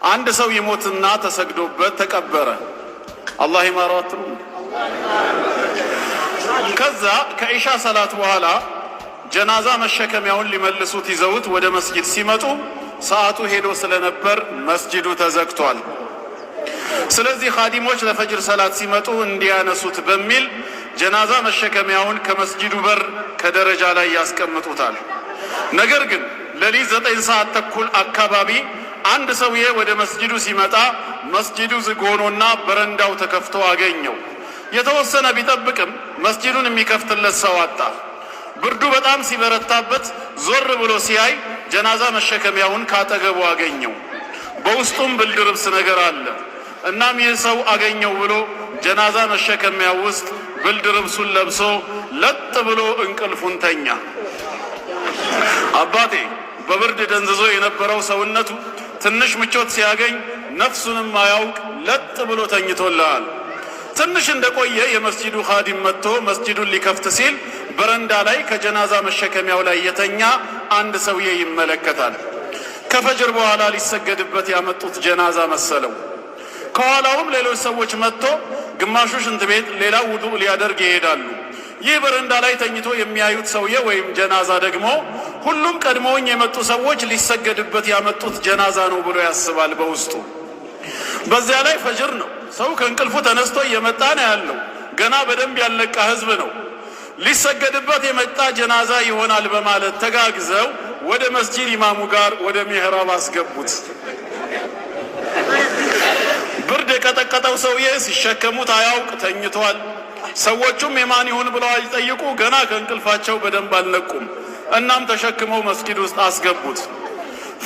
አንድ ሰው ይሞትና ተሰግዶበት ተቀበረ። አላህ ይማራው። ከዛ ከኢሻ ሰላት በኋላ ጀናዛ መሸከሚያውን ሊመልሱት ይዘውት ወደ መስጂድ ሲመጡ ሰዓቱ ሄዶ ስለነበር መስጂዱ ተዘግቷል። ስለዚህ ኻዲሞች ለፈጅር ሰላት ሲመጡ እንዲያነሱት በሚል ጀናዛ መሸከሚያውን ከመስጂዱ በር ከደረጃ ላይ ያስቀምጡታል። ነገር ግን ሌሊት 9 ሰዓት ተኩል አካባቢ አንድ ሰውዬ ወደ መስጂዱ ሲመጣ መስጂዱ ዝግ ሆኖና በረንዳው ተከፍቶ አገኘው። የተወሰነ ቢጠብቅም መስጂዱን የሚከፍትለት ሰው አጣ። ብርዱ በጣም ሲበረታበት ዞር ብሎ ሲያይ ጀናዛ መሸከሚያውን ካጠገቡ አገኘው። በውስጡም ብርድ ልብስ ነገር አለ። እናም ይህ ሰው አገኘው ብሎ ጀናዛ መሸከሚያው ውስጥ ብርድ ልብሱን ለብሶ ለጥ ብሎ እንቅልፉን ተኛ። አባቴ በብርድ ደንዝዞ የነበረው ሰውነቱ ትንሽ ምቾት ሲያገኝ ነፍሱንም አያውቅ ለጥ ብሎ ተኝቶልሃል። ትንሽ እንደቆየ የመስጂዱ ኻዲም መጥቶ መስጂዱን ሊከፍት ሲል በረንዳ ላይ ከጀናዛ መሸከሚያው ላይ የተኛ አንድ ሰውዬ ይመለከታል። ከፈጅር በኋላ ሊሰገድበት ያመጡት ጀናዛ መሰለው። ከኋላውም ሌሎች ሰዎች መጥቶ ግማሹ ሽንት ቤት፣ ሌላው ውዱእ ሊያደርግ ይሄዳሉ። ይህ በረንዳ ላይ ተኝቶ የሚያዩት ሰውዬ ወይም ጀናዛ ደግሞ ሁሉም ቀድሞውኝ የመጡ ሰዎች ሊሰገድበት ያመጡት ጀናዛ ነው ብሎ ያስባል በውስጡ። በዚያ ላይ ፈጅር ነው። ሰው ከእንቅልፉ ተነስቶ እየመጣ ነው ያለው። ገና በደንብ ያለቃ ህዝብ ነው። ሊሰገድበት የመጣ ጀናዛ ይሆናል በማለት ተጋግዘው ወደ መስጂድ ኢማሙ ጋር ወደ ሚህራብ አስገቡት። ብርድ የቀጠቀጠው ሰውዬ ሲሸከሙት አያውቅ ተኝቷል። ሰዎቹም የማን ይሁን ብለው አይጠይቁ፣ ገና ከእንቅልፋቸው በደንብ አልነቁም። እናም ተሸክመው መስጊድ ውስጥ አስገቡት።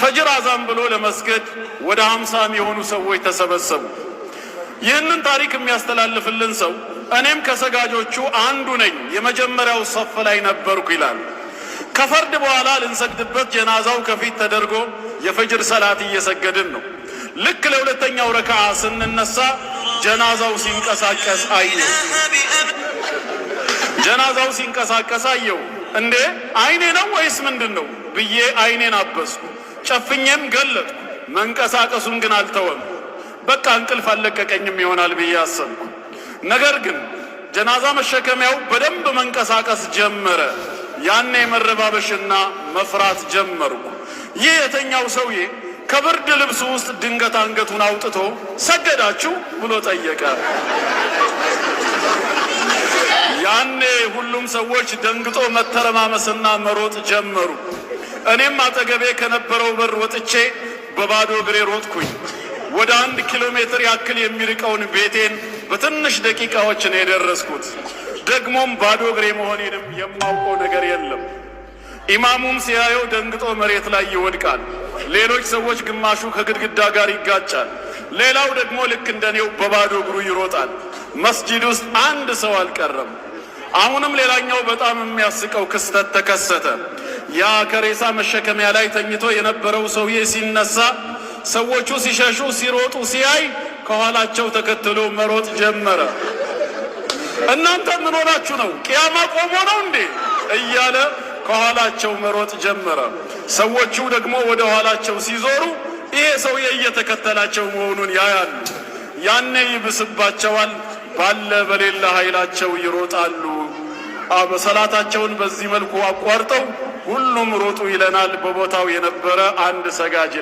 ፈጅር አዛን ብሎ ለመስገድ ወደ 50 የሚሆኑ ሰዎች ተሰበሰቡ። ይህንን ታሪክ የሚያስተላልፍልን ሰው እኔም ከሰጋጆቹ አንዱ ነኝ፣ የመጀመሪያው ሰፍ ላይ ነበርኩ ይላል። ከፈርድ በኋላ ልንሰግድበት ጀናዛው ከፊት ተደርጎ የፈጅር ሰላት እየሰገድን ነው። ልክ ለሁለተኛው ረካዓ ስንነሳ ጀናዛው ሲንቀሳቀስ አየሁ። ጀናዛው ሲንቀሳቀስ አየሁ። እንዴ አይኔ ነው ወይስ ምንድን ነው ብዬ አይኔን አበስኩ። ጨፍኜም ገለጥኩ። መንቀሳቀሱን ግን አልተወም። በቃ እንቅልፍ አለቀቀኝም ይሆናል ብዬ አሰብኩ። ነገር ግን ጀናዛ መሸከሚያው በደንብ መንቀሳቀስ ጀመረ። ያኔ መረባበሽና መፍራት ጀመርኩ። ይህ የተኛው ሰውዬ ከብርድ ልብሱ ውስጥ ድንገት አንገቱን አውጥቶ ሰገዳችሁ ብሎ ጠየቀ። ያኔ ሁሉም ሰዎች ደንግጦ መተረማመስና መሮጥ ጀመሩ። እኔም አጠገቤ ከነበረው በር ወጥቼ በባዶ እግሬ ሮጥኩኝ። ወደ 1 ኪሎ ሜትር ያክል የሚርቀውን ቤቴን በትንሽ ደቂቃዎች ነው የደረስኩት። ደግሞም ባዶ እግሬ መሆኔንም የማውቀው ነገር የለም። ኢማሙም ሲያየው ደንግጦ መሬት ላይ ይወድቃል። ሌሎች ሰዎች ግማሹ ከግድግዳ ጋር ይጋጫል፣ ሌላው ደግሞ ልክ እንደኔው በባዶ እግሩ ይሮጣል። መስጂድ ውስጥ አንድ ሰው አልቀረም። አሁንም ሌላኛው በጣም የሚያስቀው ክስተት ተከሰተ። ያ ከሬሳ መሸከሚያ ላይ ተኝቶ የነበረው ሰውዬ ሲነሳ ሰዎቹ ሲሸሹ ሲሮጡ ሲያይ ከኋላቸው ተከትሎ መሮጥ ጀመረ። እናንተ ምን ሆናችሁ ነው? ቅያማ ቆሞ ነው እንዴ? እያለ ከኋላቸው መሮጥ ጀመረ። ሰዎቹ ደግሞ ወደ ኋላቸው ሲዞሩ ይሄ ሰውዬ እየተከተላቸው መሆኑን ያያሉ። ያኔ ይብስባቸዋል። ባለ በሌላ ኃይላቸው ይሮጣሉ። በሰላታቸውን በዚህ መልኩ አቋርጠው ሁሉም ሮጡ ይለናል በቦታው የነበረ አንድ ሰጋጅ